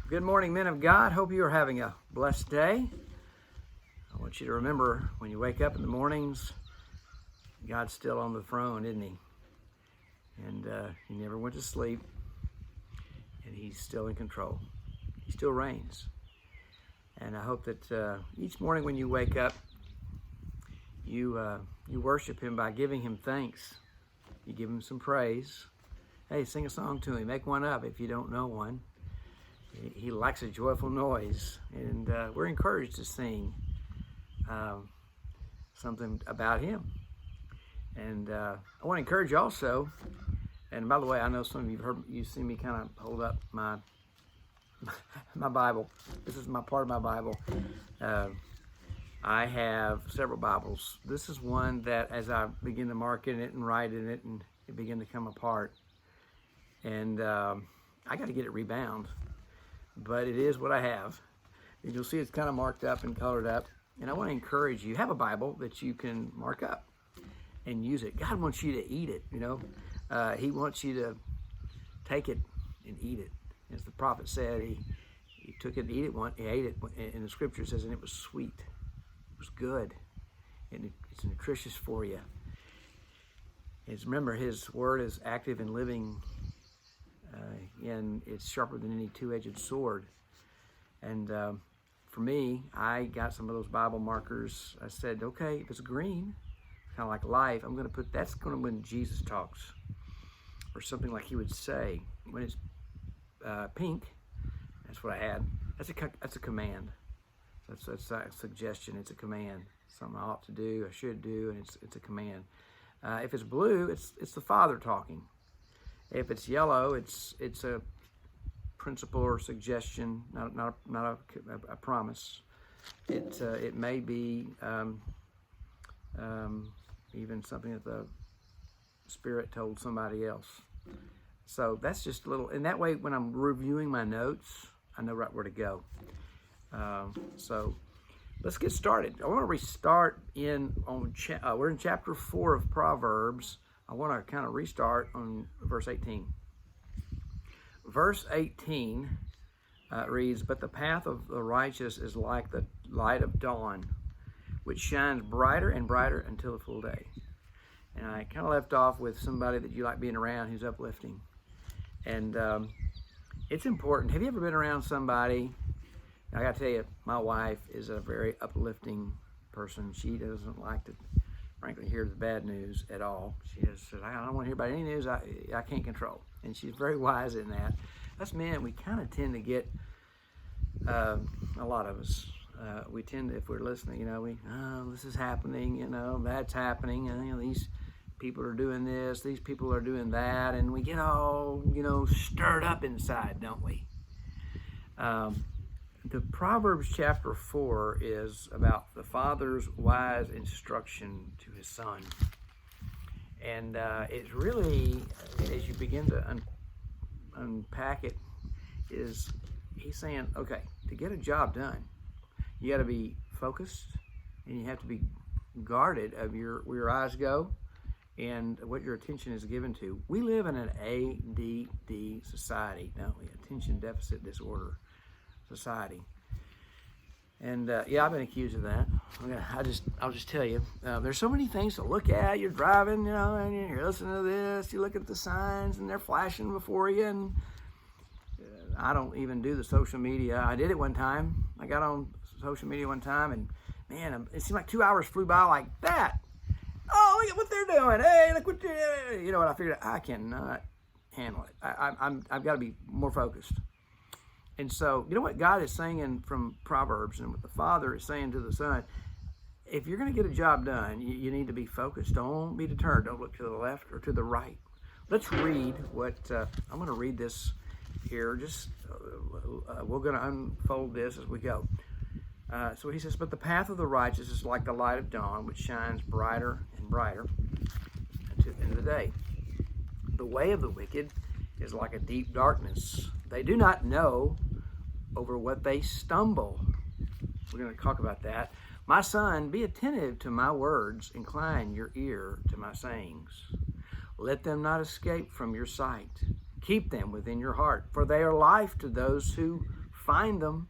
Good morning, men of God. Hope you are having a blessed day. I want you to remember when you wake up in the mornings, God's still on the throne, isn't He? And He never went to sleep, and He's still in control. He still reigns. And I hope that each morning when you wake up, you worship Him by giving Him thanks. You give Him some praise. Hey, sing a song to Him. Make one up if you don't know one. He likes a joyful noise, and we're encouraged to sing something about Him. And I want to encourage you also, and by the way, I know some of you've seen me kind of hold up my Bible. This is my part of my Bible. I have several Bibles. This is one that as I begin to mark in it and write in it, and it began to come apart. And I got to get it rebound. But it is what I have. And you'll see it's kind of marked up and colored up. And I want to encourage you, have a Bible that you can mark up and use it. God wants you to eat it, you know. He wants you to take it and eat it. As the prophet said, he took it and he ate it. And the scripture says, and it was sweet. It was good. And it's nutritious for you. Remember, His word is active and living, and it's sharper than any two-edged sword. And for me, I got some of those Bible markers. I said, okay, if it's green, kind of like life, I'm going to put, that's going to when Jesus talks, or something like He would say. When it's pink, that's what I had. That's a command. That's a suggestion. It's a command. Something I ought to do, I should do, and it's a command. If it's blue, it's the Father talking. If it's yellow, it's a principle or suggestion, not a promise. It may be even something that the Spirit told somebody else. So that's just a little, and that way when I'm reviewing my notes, I know right where to go. So let's get started. I want to restart we're in chapter 4 of Proverbs. I want to kind of restart on verse 18. Verse 18 reads, "But the path of the righteous is like the light of dawn, which shines brighter and brighter until the full day." And I kind of left off with somebody that you like being around who's uplifting. And it's important. Have you ever been around somebody? I got to tell you, my wife is a very uplifting person. She doesn't like to, frankly, hear the bad news at all. She just says, I don't want to hear about any news I can't control. And she's very wise in that. Us men, we kind of tend to get, a lot of us, we tend to, if we're listening, you know, this is happening, you know, that's happening, and, you know, these people are doing this, these people are doing that, and we get all, you know, stirred up inside, don't we? The Proverbs chapter 4 is about the father's wise instruction to his son. And it's really, as you begin to unpack it, he's saying, okay, to get a job done, you got to be focused, and you have to be guarded of where your eyes go and what your attention is given to. We live in an ADD society, don't we? Attention deficit disorder society. And yeah, I've been accused of that. I'll just tell you, there's so many things to look at. You're driving, you know, and you're listening to this. You look at the signs, and they're flashing before you. And I don't even do the social media. I did it one time. I got on social media one time, and man, it seemed like 2 hours flew by like that. Oh, look at what they're doing. Hey, look what they're doing. You know what? I figured I cannot handle it. I've got to be more focused. And so, you know what God is saying from Proverbs, and what the Father is saying to the Son, if you're going to get a job done, you need to be focused. Don't be deterred. Don't look to the left or to the right. Let's read what, I'm going to read this here. Just, we're going to unfold this as we go. So he says, "But the path of the righteous is like the light of dawn, which shines brighter and brighter until the end of the day. The way of the wicked is like a deep darkness. They do not know over what they stumble." We're going to talk about that. "My son, be attentive to my words. Incline your ear to my sayings. Let them not escape from your sight. Keep them within your heart, for they are life to those who find them,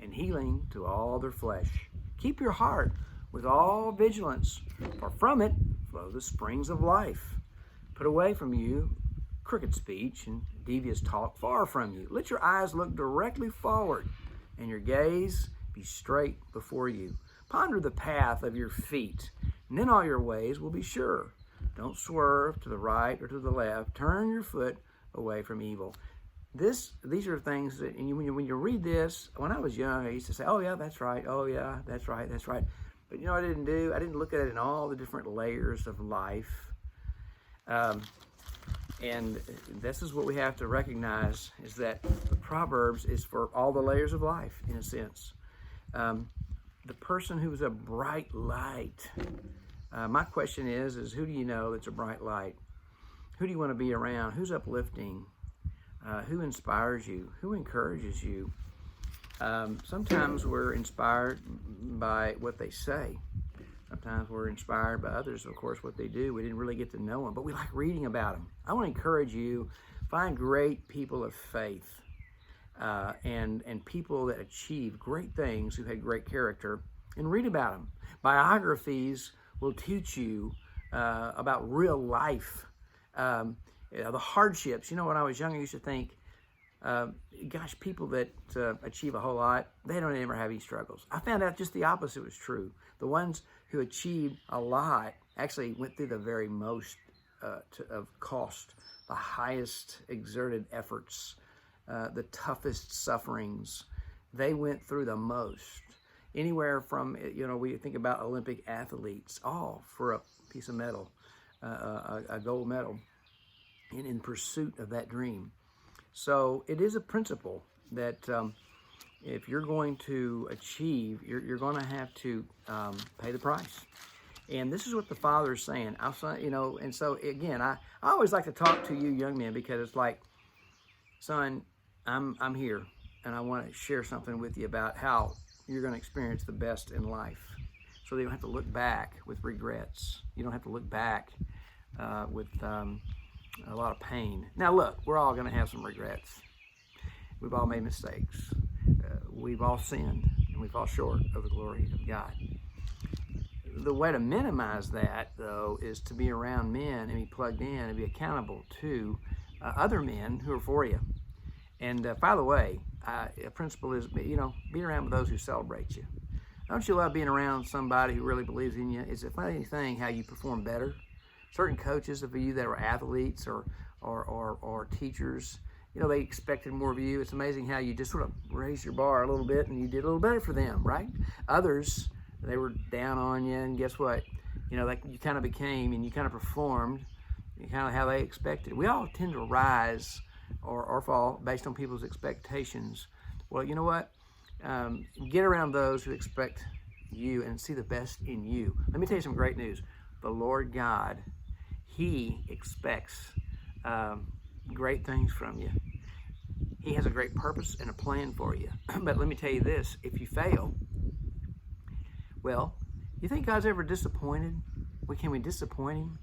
and healing to all their flesh. Keep your heart with all vigilance, for from it flow the springs of life. Put away from you crooked speech and devious talk far from you. Let your eyes look directly forward, and your gaze be straight before you. Ponder the path of your feet, and then all your ways will be sure. Don't swerve to the right or to the left. Turn your foot away from evil. These are things that, and when you read this, when I was young, I used to say, oh yeah, that's right. Oh yeah, that's right, that's right. But you know what I didn't do? I didn't look at it in all the different layers of life. And this is what we have to recognize, is that the Proverbs is for all the layers of life, in a sense. The person who is a bright light. My question is who do you know that's a bright light? Who do you want to be around? Who's uplifting? Who inspires you? Who encourages you? Sometimes we're inspired by what they say. Sometimes we're inspired by others, of course, what they do. We didn't really get to know them, but we like reading about them. I want to encourage you, find great people of faith and people that achieve great things, who had great character, and read about them. Biographies will teach you about real life, the hardships. You know, when I was young, I used to think, gosh, people that achieve a whole lot, they don't ever have any struggles. I found out just the opposite was true. The ones who achieved a lot actually went through the very most of cost, the highest exerted efforts, the toughest sufferings. They went through the most. Anywhere from, we think about Olympic athletes, all for a piece of metal, a gold medal, and in pursuit of that dream. So it is a principle that if you're going to achieve, you're going to have to pay the price. And this is what the Father is saying. And so again, I always like to talk to you young men, because it's like, son, I'm here, and I want to share something with you about how you're going to experience the best in life, so that you don't have to look back with regrets. You don't have to look back with a lot of pain. Now look, we're all going to have some regrets. We've all made mistakes. We've all sinned, and we fall short of the glory of God. The way to minimize that, though, is to be around men and be plugged in and be accountable to other men who are for you. And by the way, a principle is, be around with those who celebrate you. Don't you love being around somebody who really believes in you? It's a funny thing how you perform better. Certain coaches of you that were athletes or teachers, they expected more of you. It's amazing how you just sort of raised your bar a little bit and you did a little better for them, right? Others, they were down on you, and guess what? Like you kind of became and you kind of performed kind of how they expected. We all tend to rise or fall based on people's expectations. Well, you know what? Get around those who expect you and see the best in you. Let me tell you some great news. The Lord God, He expects great things from you. He has a great purpose and a plan for you. But let me tell you this, if you fail, well, you think God's ever disappointed? Can we disappoint Him?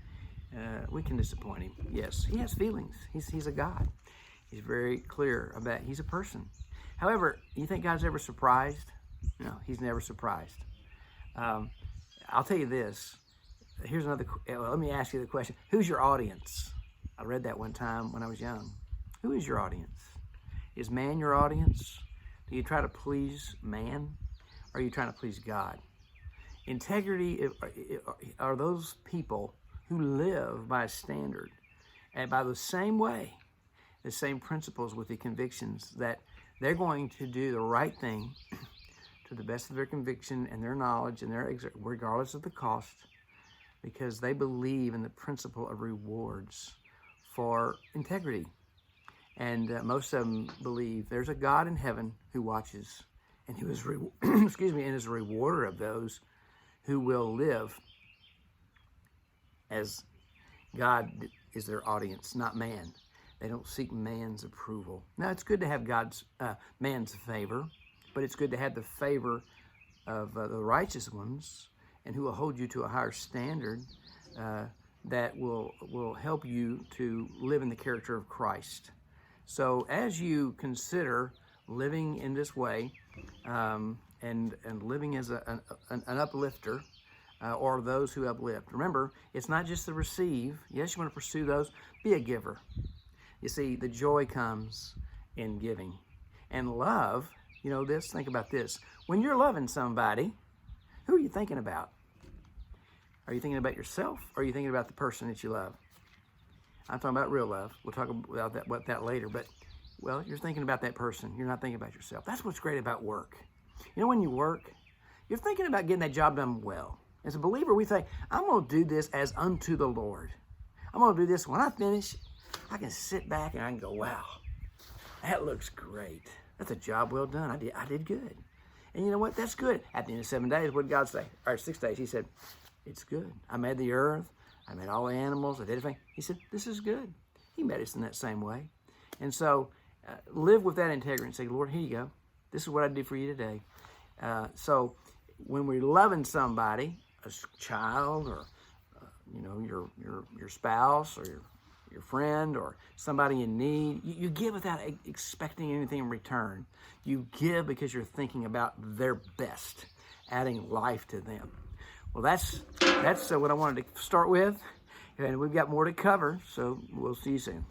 We can disappoint Him. Yes, He has feelings. He's a God. He's very clear about He's a person. However, you think God's ever surprised? No, He's never surprised. I'll tell you this. Here's another, let me ask you the question. Who's your audience? I read that one time when I was young. Who is your audience? Is man your audience? Do you try to please man? Or are you trying to please God? Integrity are those people who live by a standard and by the same way, the same principles, with the convictions that they're going to do the right thing to the best of their conviction and their knowledge and regardless of the cost, because they believe in the principle of rewards for integrity. And most of them believe there's a God in heaven who watches and who is, and is a rewarder of those who will live as God is their audience, not man. They don't seek man's approval. Now, it's good to have man's favor, but it's good to have the favor of the righteous ones, and who will hold you to a higher standard that will help you to live in the character of Christ. So as you consider living in this way, and living as an uplifter, or those who uplift. Remember, it's not just to receive. Yes, you want to pursue those. Be a giver. You see, the joy comes in giving. And love, think about this. When you're loving somebody, who are you thinking about? Are you thinking about yourself, or are you thinking about the person that you love? I'm talking about real love. We'll talk about that later. But, you're thinking about that person. You're not thinking about yourself. That's what's great about work. When you work, you're thinking about getting that job done well. As a believer, we say, I'm going to do this as unto the Lord. I'm going to do this. When I finish, I can sit back and I can go, wow, that looks great. That's a job well done. I did good. And you know what? That's good. At the end of 7 days, what did God say? Or 6 days, he said, it's good. I made the earth. I made all the animals. I did everything. He said, this is good. He made us in that same way. And so live with that integrity and say, Lord, here you go. This is what I did for you today. So when we're loving somebody, a child, or your spouse, or your friend, or somebody in need, you give without expecting anything in return. You give because you're thinking about their best, adding life to them. Well, that's what I wanted to start with, and we've got more to cover, so we'll see you soon.